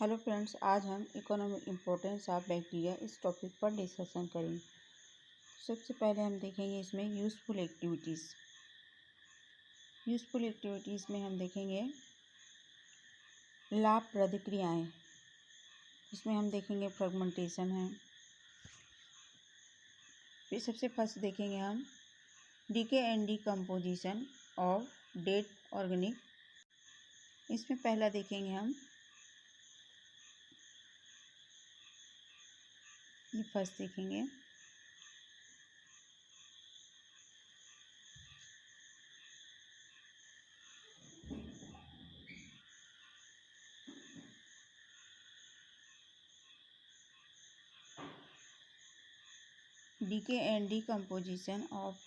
Hello friends, आज हम economic importance of bacteria इस टॉपिक पर डिस्कशन करेंगे। सबसे पहले हम देखेंगे इसमें यूज़फुल एक्टिविटीज़। यूज़फुल एक्टिविटीज़ में हम देखेंगे लाभप्रद क्रियाएँ। इसमें हम देखेंगे फ्रेगमेंटेशन है। फिर सबसे फर्स्ट देखेंगे हम decay and decomposition of dead organic. इसमें पहला देखेंगे हम ये फर्स्ट देखेंगे decay and decomposition of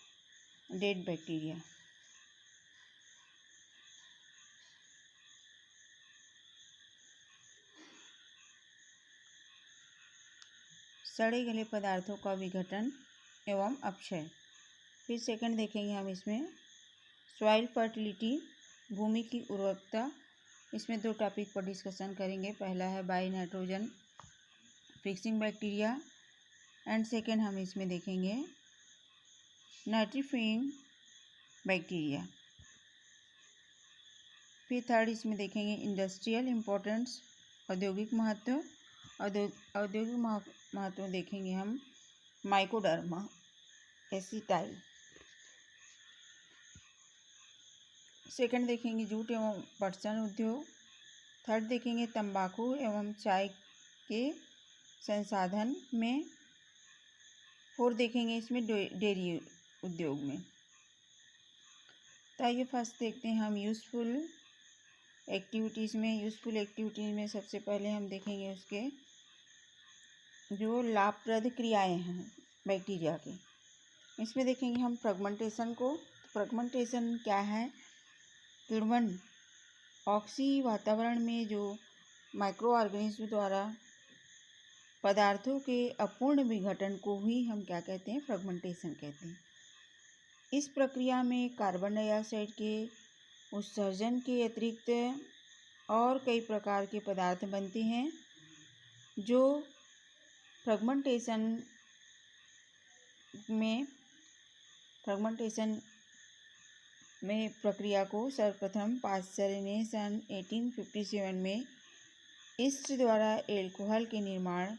dead bacteria. सड़े गले पदार्थों का विघटन एवं अपक्षय। फिर सेकंड देखेंगे हम इसमें सॉइल फर्टिलिटी, भूमि की उर्वरकता। इसमें दो टॉपिक पर डिस्कशन करेंगे। पहला है by nitrogen fixing bacteria and second हम इसमें देखेंगे नाइट्रीफिंग बैक्टीरिया। फिर थर्ड इसमें देखेंगे इंडस्ट्रियल इम्पोर्टेंस, औद्योगिक महत्व। औद्योगिक महत्व देखेंगे हम माइकोडर्मा एसिटाइल। सेकंड देखेंगे जूट एवं पटसन उद्योग। थर्ड देखेंगे तंबाकू एवं चाय के संसाधन में। फोर्थ देखेंगे इसमें डेयरी उद्योग में। तो आइए फर्स्ट देखते हैं हम यूज़फुल एक्टिविटीज़ में सबसे पहले हम देखेंगे उसके जो लाभप्रद क्रियाएं हैं बैक्टीरिया के। इसमें देखेंगे हम फ्रेगमेंटेशन को। फ्रेगमेंटेशन क्या है? किण्वन ऑक्सी वातावरण में जो माइक्रो ऑर्गेनिज्म द्वारा पदार्थों के अपूर्ण विघटन को ही हम क्या कहते हैं? फ्रेगमेंटेशन कहते हैं। इस प्रक्रिया में कार्बन डाइऑक्साइड के उत्सर्जन के अतिरिक्त और कई प्रकार के पदार्थ बनते हैं जो फ्रेगमेंटेशन में प्रक्रिया को सर्वप्रथम पाश्चर ने सन 1857 में ईस्ट द्वारा एल्कोहल के निर्माण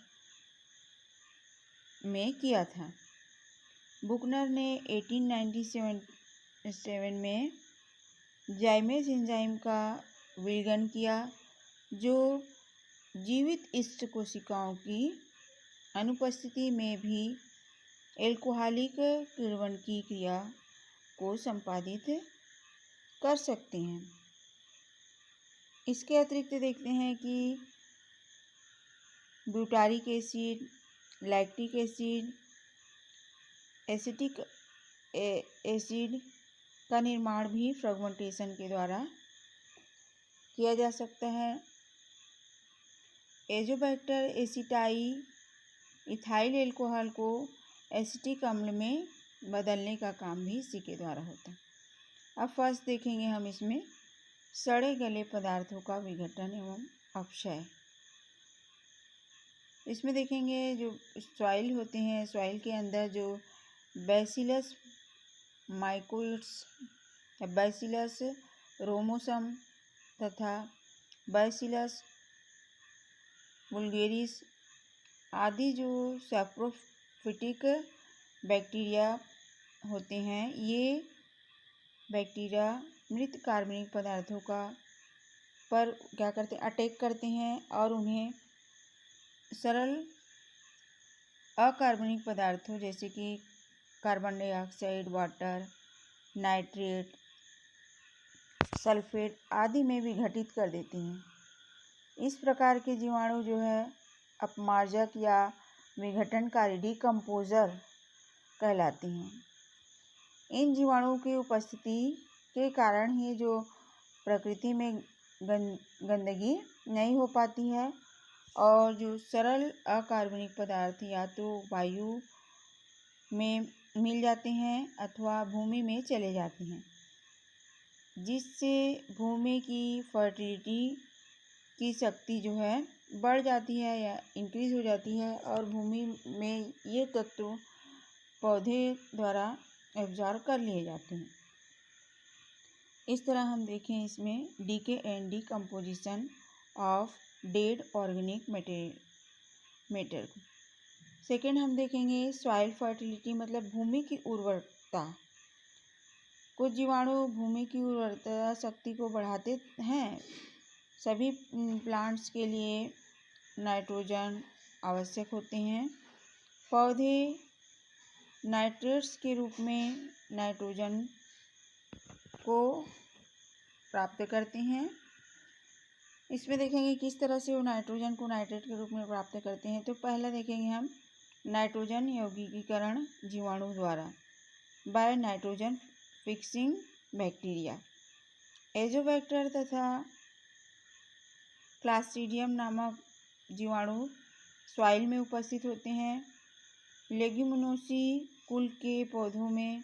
में किया था। बुकनर ने 1897 में जाइमेज एंजाइम का विलयन किया जो जीवित ईस्ट कोशिकाओं की अनुपस्थिति में भी एल्कोहलिक किण्वन की क्रिया को संपादित कर सकते हैं। इसके अतिरिक्त देखते हैं कि butyric acid, lactic acid, acetic acid का निर्माण भी फ्रेगमेंटेशन के द्वारा किया जा सकता है। एजोबैक्टर एसिटाई इथाइल एल्कोहल को एसिटिक अम्ल में बदलने का काम भी इसी के द्वारा होता है। अब फर्स्ट देखेंगे हम इसमें सड़े गले पदार्थों का विघटन एवं अपक्षय। इसमें देखेंगे जो सॉइल होते हैं, सॉइल के अंदर जो बैसिलस माइकोइड्स, बैसिलस रोमोसम तथा बैसिलस वुल्गेरिस आदि जो सैप्रोफिटिक बैक्टीरिया होते हैं, ये बैक्टीरिया मृत कार्बनिक पदार्थों पर क्या करते हैं? अटैक करते हैं और उन्हें सरल अकार्बनिक पदार्थों जैसे कि carbon dioxide, water, nitrate, sulphate आदि में विघटित कर देते हैं। इस प्रकार के जीवाणु जो है अपमार्जक या विघटनकारी डिकम्पोजर कहलाते हैं। इन जीवाणुओं की उपस्थिति के कारण ही जो प्रकृति में गंदगी नहीं हो पाती है और जो सरल अकार्बनिक पदार्थ या तो वायु में मिल जाते हैं अथवा भूमि में चले जाते हैं, जिससे भूमि की फर्टिलिटी की शक्ति जो है बढ़ जाती है या इंक्रीज हो जाती है और भूमि में ये तत्व पौधे द्वारा एब्जॉर्ब कर लिए जाते हैं। इस तरह हम देखें इसमें decay and decomposition of dead organic matter. Second हम देखेंगे सॉइल फर्टिलिटी, मतलब भूमि की उर्वरकता। कुछ जीवाणु भूमि की उर्वरता शक्ति को बढ़ाते हैं। सभी प्लांट्स के लिए नाइट्रोजन आवश्यक होते हैं। पौधे नाइट्रेट्स के रूप में नाइट्रोजन को प्राप्त करते हैं। इसमें देखेंगे किस तरह से वो नाइट्रोजन को नाइट्रेट के रूप में प्राप्त करते हैं। तो पहला देखेंगे हम नाइट्रोजन यौगिकीकरण जीवाणु द्वारा by nitrogen fixing bacteria. Azotobacter तथा क्लास्ट्रीडियम नामक जीवाणु सॉइल में उपस्थित होते हैं। लेग्यूमिनोसी कुल के पौधों में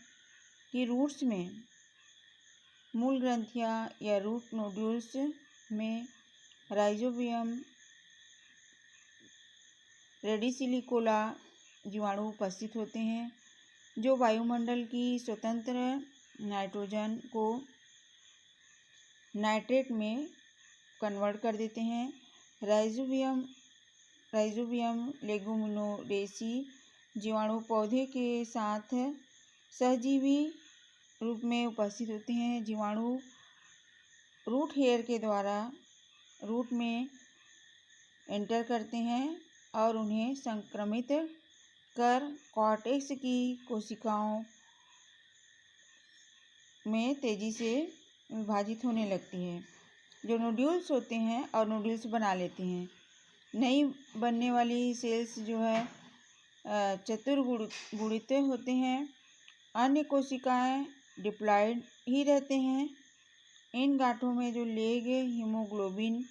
की रूट्स में मूल ग्रंथियां या रूट नोड्यूल्स में राइजोबियम रेडिसिलिकोला जीवाणु उपस्थित होते हैं, जो वायुमंडल की स्वतंत्र नाइट्रोजन को नाइट्रेट में कन्वर्ट कर देते हैं। राइजोबियम लेगुमिनोरेसी जीवाणु पौधे के साथ सहजीवी रूप में उपस्थित होते हैं। जीवाणु रूट हेयर के द्वारा रूट में एंटर करते हैं और उन्हें संक्रमित कर कॉर्टेक्स की कोशिकाओं में तेजी से विभाजित होने लगती है, जो नोड्यूल्स होते हैं और नोड्यूल्स बना लेती हैं। नई बनने वाली सेल्स जो है चतुर्गुणित होते हैं। अन्य कोशिकाएं डिप्लॉयड ही रहते हैं। इन गांठों में जो लेग हीमोग्लोबिन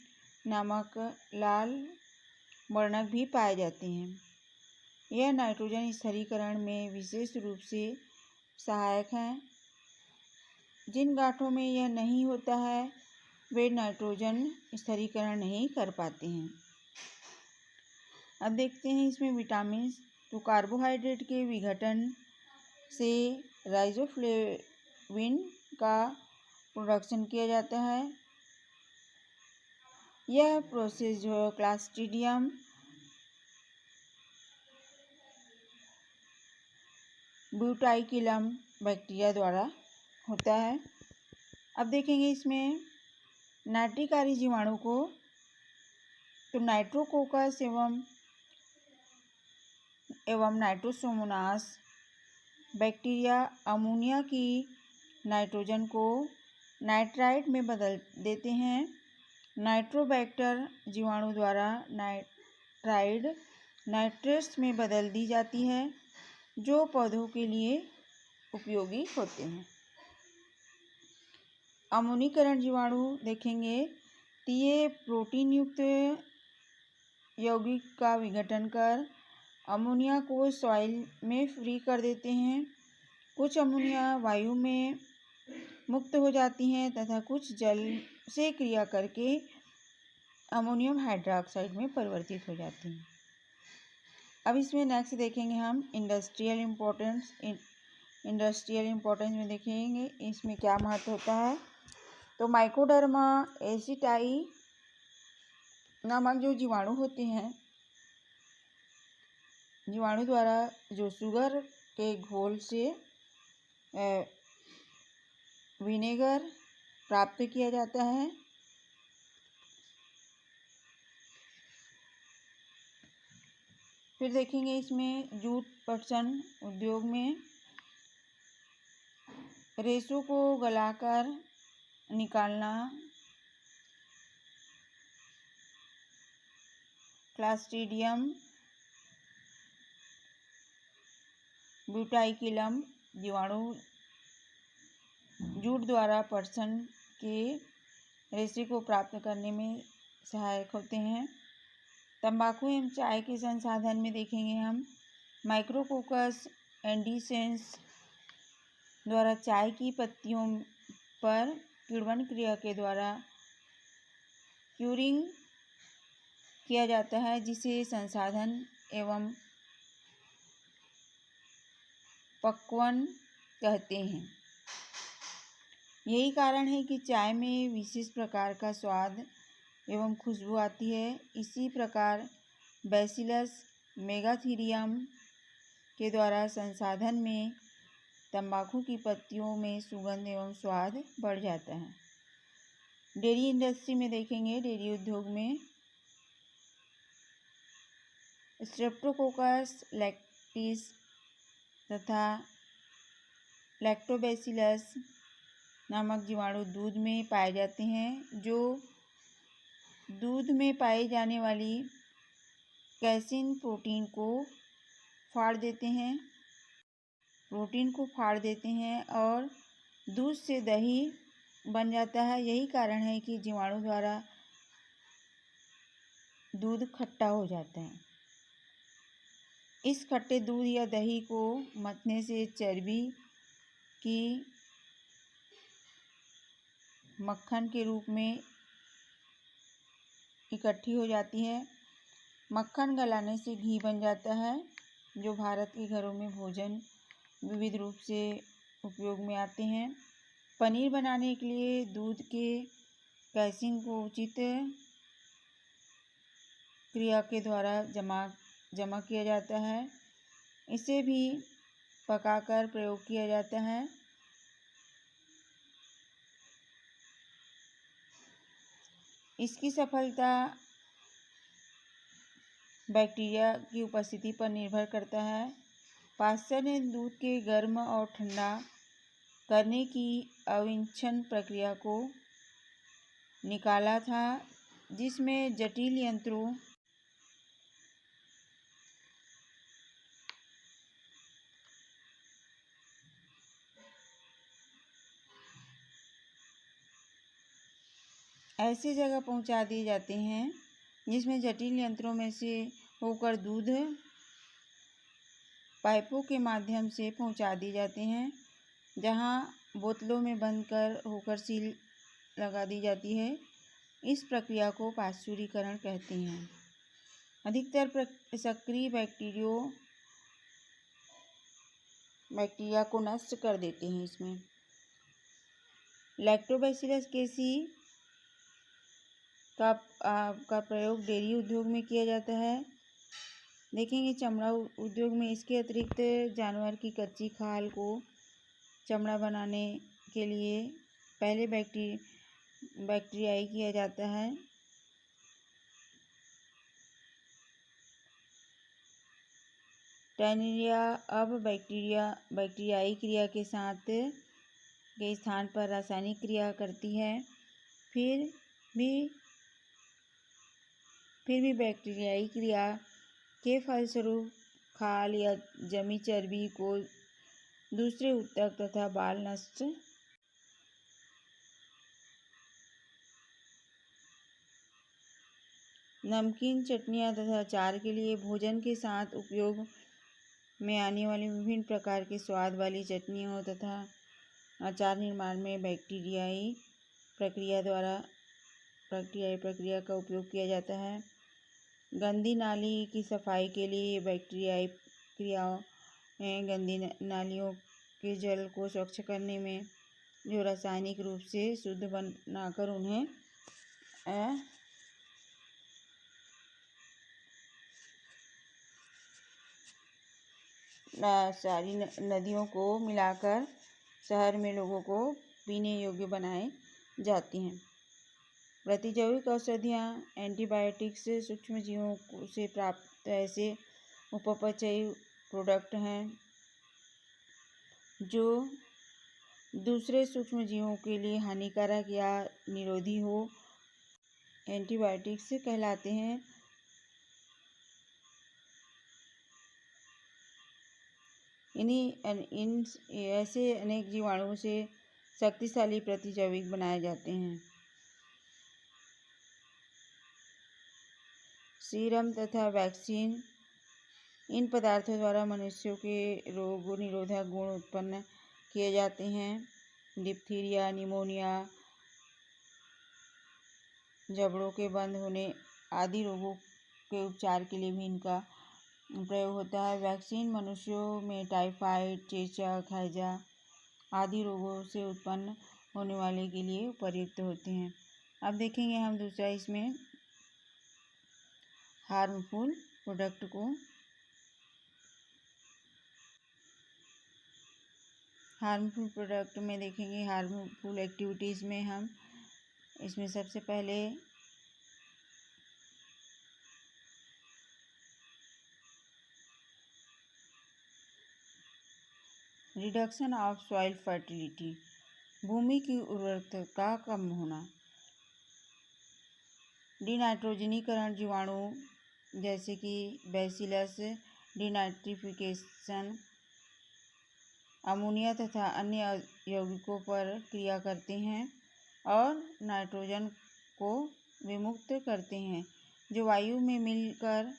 नामक लाल वर्णक भी पाए जाते हैं। यह नाइट्रोजन स्थिरीकरण में विशेष रूप से सहायक हैं। जिन गांठों में यह नहीं होता है वे नाइट्रोजन स्थिरीकरण नहीं कर पाते हैं। अब देखते हैं इसमें विटामिन। तो कार्बोहाइड्रेट के विघटन से राइजोफ्लेविन का प्रोडक्शन किया जाता है। यह प्रोसेस जो क्लास्ट्रीडियम ब्यूटाइकिलम बैक्टीरिया द्वारा होता है। अब देखेंगे इसमें नाइट्रिकारी जीवाणु को। तो नाइट्रोकोकस एवं नाइट्रोसोमोनास बैक्टीरिया अमोनिया की नाइट्रोजन को नाइट्राइट में बदल देते हैं। नाइट्रोबैक्टर जीवाणु द्वारा नाइट्राइड नाइट्रेट्स में बदल दी जाती है, जो पौधों के लिए उपयोगी होते हैं। अमोनीकरण जीवाणु देखेंगे तो ये प्रोटीन युक्त यौगिक का विघटन कर अमोनिया को सॉइल में फ्री कर देते हैं। कुछ अमोनिया वायु में मुक्त हो जाती हैं तथा कुछ जल से क्रिया करके अमोनियम हाइड्रोक्साइड में परिवर्तित हो जाती हैं। अब इसमें नेक्स्ट देखेंगे हम इंडस्ट्रियल इम्पोर्टेंस में देखेंगे इसमें क्या महत्व होता है। तो माइकोडर्मा एसिटाई नामक जो जीवाणु होते हैं, जीवाणु द्वारा जो शुगर के घोल से विनेगर प्राप्त किया जाता है। फिर देखेंगे इसमें जूट पटसन उद्योग में रेशों को गलाकर निकालना क्लास्ट्रीडियम ब्यूटाइकिलम जीवाणु जूट द्वारा पटसन के रेशे को प्राप्त करने में सहायक होते हैं। तंबाकू एवं चाय के संसाधन में देखेंगे हम माइक्रोकोकस एंडीसेंस द्वारा चाय की पत्तियों पर किण्वन क्रिया के द्वारा क्यूरिंग किया जाता है, जिसे संसाधन एवं पक्वन कहते हैं। यही कारण है कि चाय में विशेष प्रकार का स्वाद एवं खुशबू आती है। इसी प्रकार बैसिलस मेगाथीरियम के द्वारा संसाधन में तंबाकू की पत्तियों में सुगंध एवं स्वाद बढ़ जाता है। डेयरी इंडस्ट्री में देखेंगे, डेयरी उद्योग में स्ट्रेप्टोकोकस लैक्टिस तथा लैक्टोबैसिलस नामक जीवाणु दूध में पाए जाते हैं, जो दूध में पाई जाने वाली कैसीन प्रोटीन को फाड़ देते हैं और दूध से दही बन जाता है। यही कारण है कि जीवाणु द्वारा दूध खट्टा हो जाता है। इस खट्टे दूध या दही को मथने से चर्बी की मक्खन के रूप में इकट्ठी हो जाती है। मक्खन गलाने से घी बन जाता है, जो भारत के घरों में भोजन विविध रूप से उपयोग में आते हैं। पनीर बनाने के लिए दूध के कैसीन को उचित क्रिया के द्वारा जमा किया जाता है। इसे भी पकाकर प्रयोग किया जाता है। इसकी सफलता बैक्टीरिया की उपस्थिति पर निर्भर करता है। पाश्चर ने दूध के गर्म और ठंडा करने की अविच्छिन्न प्रक्रिया को निकाला था, जिसमें जटिल यंत्रों ऐसी जगह पहुंचा दिए जाते हैं जिसमें जटिल यंत्रों में से होकर दूध पाइपों के माध्यम से पहुंचा दिए जाते हैं, जहां बोतलों में बंद कर होकर सील लगा दी जाती है। इस प्रक्रिया को पाश्चुरीकरण कहते हैं। अधिकतर सक्रिय बैक्टीरिया को नष्ट कर देते हैं। इसमें लैक्टोबैसिलस केसी का प्रयोग डेयरी उद्योग में किया जाता है। देखेंगे चमड़ा उद्योग में इसके अतिरिक्त जानवर की कच्ची खाल को चमड़ा बनाने के लिए पहले बैक्टीरियाई किया जाता है। टैनिरिया अब बैक्टीरियाई क्रिया के स्थान पर रासायनिक क्रिया करती है। फिर भी बैक्टीरियाई क्रिया के फलस्वरूप खाल या जमी चर्बी को दूसरे ऊतक तथा बाल नष्ट नमकीन, चटनियाँ तथा अचार के लिए भोजन के साथ उपयोग में आने वाली विभिन्न प्रकार के स्वाद वाली चटनियों तथा अचार निर्माण में बैक्टीरियाई प्रक्रिया का उपयोग किया जाता है। गंदी नाली की सफाई के लिए बैक्टीरियाई क्रियाओं में गंदी नालियों के जल को स्वच्छ करने में जो रासायनिक रूप से शुद्ध बनाकर उन्हें सारी नदियों को मिलाकर शहर में लोगों को पीने योग्य बनाए जाती हैं। प्रतिजैविक औषधियाँ, एंटीबायोटिक्स सूक्ष्म जीवों से प्राप्त ऐसे उपपचयी प्रोडक्ट हैं जो दूसरे सूक्ष्म जीवों के लिए हानिकारक या निरोधी हो, एंटीबायोटिक्स कहलाते हैं। इन ऐसे अनेक जीवाणुओं से शक्तिशाली प्रतिजैविक बनाए जाते हैं। सीरम तथा वैक्सीन इन पदार्थों द्वारा मनुष्यों के रोग निरोधक गुण उत्पन्न किए जाते हैं। डिप्थीरिया, निमोनिया, जबड़ों के बंद होने आदि रोगों के उपचार के लिए भी इनका प्रयोग होता है। वैक्सीन मनुष्यों में टाइफाइड, चेचक, हैजा आदि रोगों से उत्पन्न होने वाले के लिए उपयुक्त होते हैं। अब देखेंगे हम दूसरा इसमें हार्मफुल प्रोडक्ट को। हार्मफुल प्रोडक्ट में देखेंगे, हार्मफुल एक्टिविटीज़ में हम इसमें सबसे पहले रिडक्शन ऑफ सॉइल फर्टिलिटी, भूमि की उर्वरता कम होना, डिनाइट्रोजनीकरण जीवाणु जैसे कि बैसिलस डिनाइट्रिफिकेशन अमोनिया तथा अन्य यौगिकों पर क्रिया करते हैं और नाइट्रोजन को विमुक्त करते हैं, जो वायु में मिलकर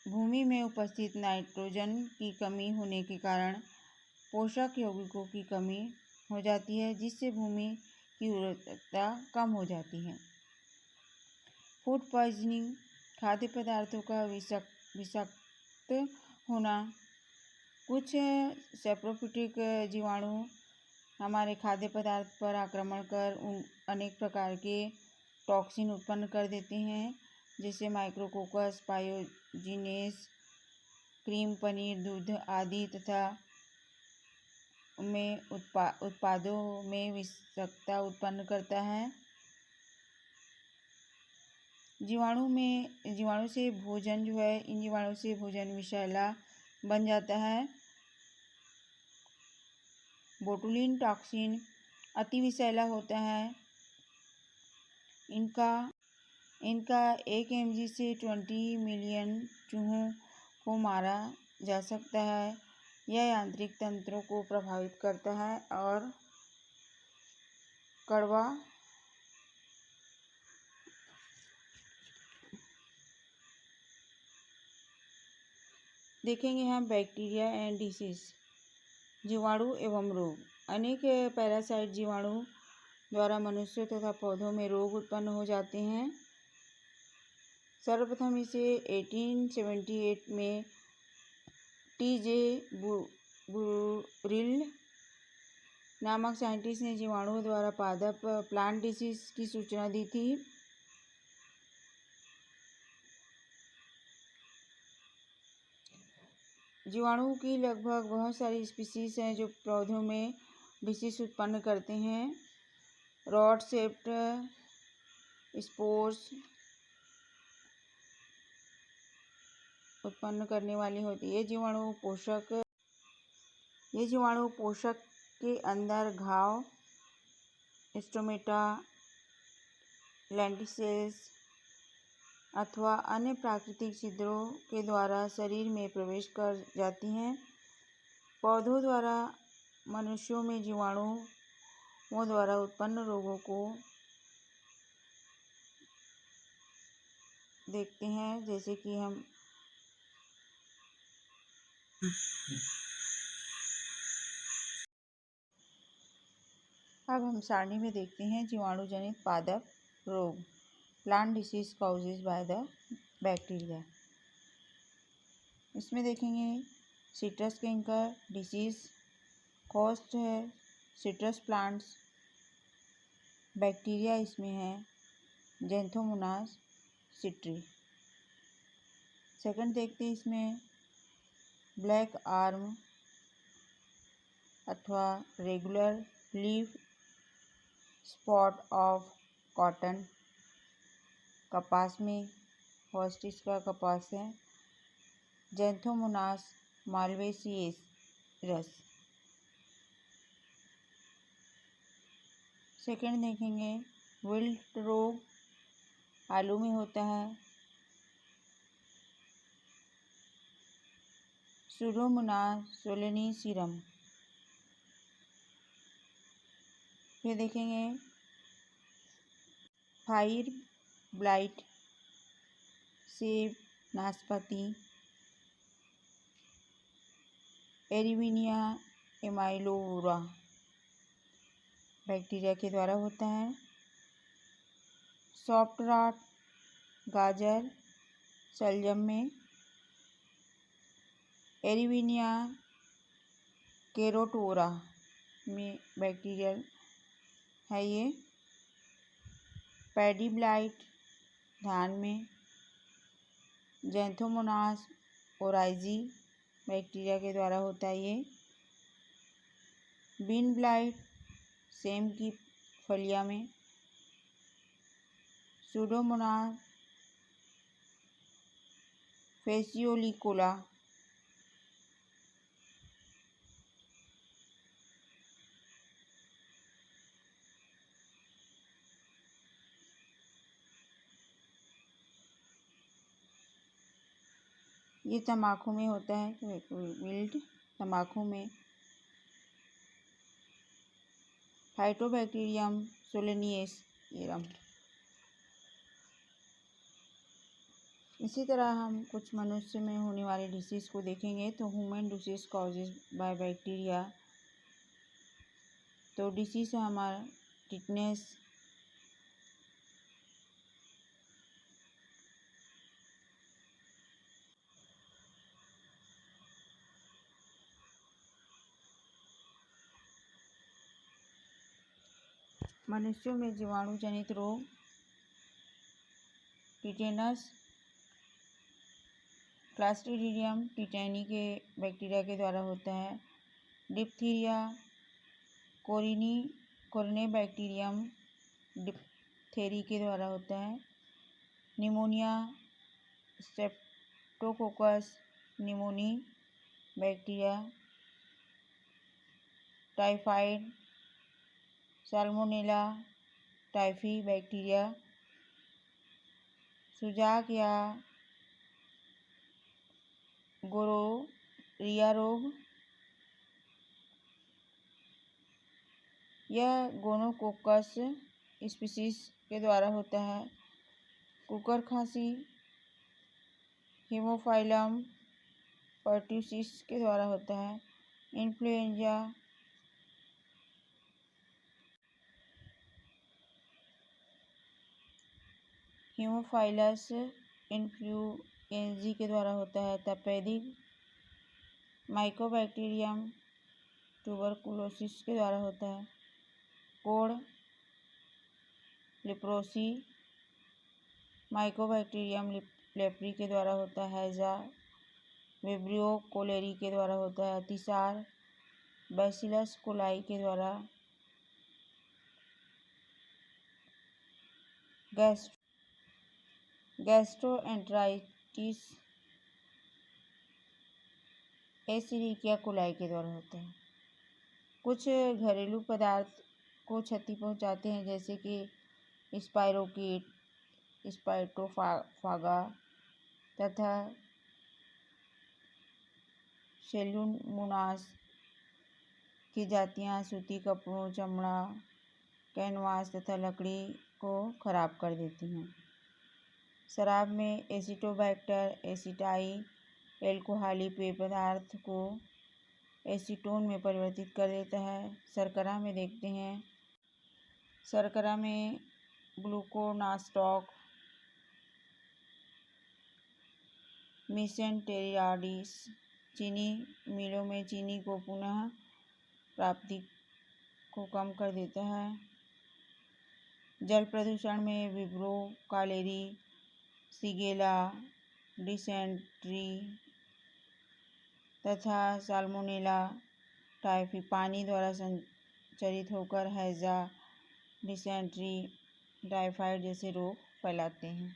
भूमि में उपस्थित नाइट्रोजन की कमी होने के कारण पोषक यौगिकों की कमी हो जाती है, जिससे भूमि की उर्वरता कम हो जाती है। फूड पॉइजनिंग, खाद्य पदार्थों का विषाक्त होना। कुछ सैप्रोफिटिक जीवाणु हमारे खाद्य पदार्थ पर आक्रमण कर अनेक प्रकार के टॉक्सिन उत्पन्न कर देते हैं, जैसे माइक्रोकोकस, पायोजिनेस, क्रीम, पनीर, दूध आदि तथा में उत्पादों में विषाक्तता उत्पन्न करता है। जीवाणु से भोजन जो है, इन जीवाणु से भोजन विषैला बन जाता है। बोटुलिन टॉक्सिन अति विषैला होता है। इनका 1 mg से 20 मिलियन चूहों को मारा जा सकता है। यह यांत्रिक तंत्रों को प्रभावित करता है और कड़वा देखेंगे हम बैक्टीरिया एंड डिसीज, जीवाणु एवं रोग। अनेक पैरासाइट जीवाणु द्वारा मनुष्यों तथा पौधों में रोग उत्पन्न हो जाते हैं। सर्वप्रथम इसे 1878 में टी.जे. बुरिल नामक साइंटिस्ट ने जीवाणुओं द्वारा पादप प्लांट डिसीज की सूचना दी थी। जीवाणुओं की लगभग बहुत सारी स्पीशीज हैं जो पौधों में डिसीज उत्पन्न करते हैं। रॉड शेप्ड स्पोर्स उत्पन्न करने वाली होती है। ये जीवाणु पोषक के अंदर घाव, स्टोमेटा, लेंटिसेल्स अथवा अन्य प्राकृतिक छिद्रों के द्वारा शरीर में प्रवेश कर जाती हैं। पौधों द्वारा मनुष्यों में जीवाणुओं द्वारा उत्पन्न रोगों को देखते हैं, जैसे कि हम अब हम सारणी में देखते हैं जीवाणु जनित पादप रोग, plant disease causes by the bacteria. इसमें देखेंगे सिट्रस कैंकर डिसीज कॉज्ड है सिट्रस प्लांट्स। बैक्टीरिया इसमें है ज़ैंथोमोनास सिट्री। सेकंड देखते हैं इसमें ब्लैक आर्म अथवा regular leaf spot of cotton, कपास में फर्स्ट इसका कपास है। ज़ैंथोमोनास माल्वेसियस। सेकंड देखेंगे विल्ट रोग, आलू में होता है। सूडोमोनास सोलेनिसिरम। फिर देखेंगे फायर ब्लाइट, सेब, नाशपाती, एरिविनिया एमाइलोरा बैक्टीरिया के द्वारा होता है। सॉफ्ट रॉट गाजर, शलजम में एरिविनिया केरोटोरा में बैक्टीरियल है ये। पैडी ब्लाइट धान में ज़ैंथोमोनास ओराइजी बैक्टीरिया के द्वारा होता है ये। बीन ब्लाइट सेम की फलिया में सूडोमोनास फेसियोलिकोला ये तम्बाकू में होता है। विल्ट तम्बाकू में फाइटोबैक्टीरियम सोलेनियरम। इसी तरह हम कुछ मनुष्य में होने वाले डिसीज़ को देखेंगे। तो human disease causes by bacteria, तो डिसीज़ है हमारा टिटनेस, मनुष्यों में जीवाणु जनित रोग टिटेनस, क्लास्ट्रीडियम टिटेनी के बैक्टीरिया के द्वारा होता है। डिप्थीरिया कोरिने बैक्टीरियम डिप्थेरी के द्वारा होता है। Pneumonia Streptococcus pneumoniae bacteria. Typhoid Salmonella typhi bacteria. सुजाक या गोनोरिया रोग, यह गोनोकोकस स्पीशीज के द्वारा होता है। कुकर खांसी हीमोफाइलम पर्ट्यूसिस के द्वारा होता है। इन्फ्लुएंजा हीमोफाइलस इन्फ्लुएंजी के द्वारा होता है। तपेदिक माइकोबैक्टीरियम ट्यूबरकुलोसिस के द्वारा होता है। कोड़ लेप्रोसी माइकोबैक्टीरियम लेप्री के द्वारा होता है। हैजा विब्रियो कोलेरी के द्वारा होता है। अतिसार बैसिलस कोलाई के द्वारा। गैस्ट्रोएंटेराइटिस एसिडिकिया कोलाई के द्वारा होता है। कुछ घरेलू पदार्थ को क्षति पहुंचाते हैं, जैसे कि स्पाइरोकीट, स्पाइटोफागा तथा सेल्यूमोनास की जातियां सूती कपड़ों, चमड़ा, कैनवास तथा लकड़ी को खराब कर देती हैं। शराब में एसिटोबैक्टर एसिटाई एल्कोहली पेय पदार्थ को एसीटोन में परिवर्तित कर देता है। शर्करा में देखते हैं, शर्करा में ग्लूकोनास्टॉक मिसेंटेरियाडिस चीनी मिलों में चीनी को पुनः प्राप्ति को कम कर देता है। जल प्रदूषण में विब्रो कालेरी शिगेला डिसेंट्री तथा साल्मोनेला टाइफी पानी द्वारा संचरित होकर हैजा डिसेंट्री टाइफाइड जैसे रोग फैलाते हैं।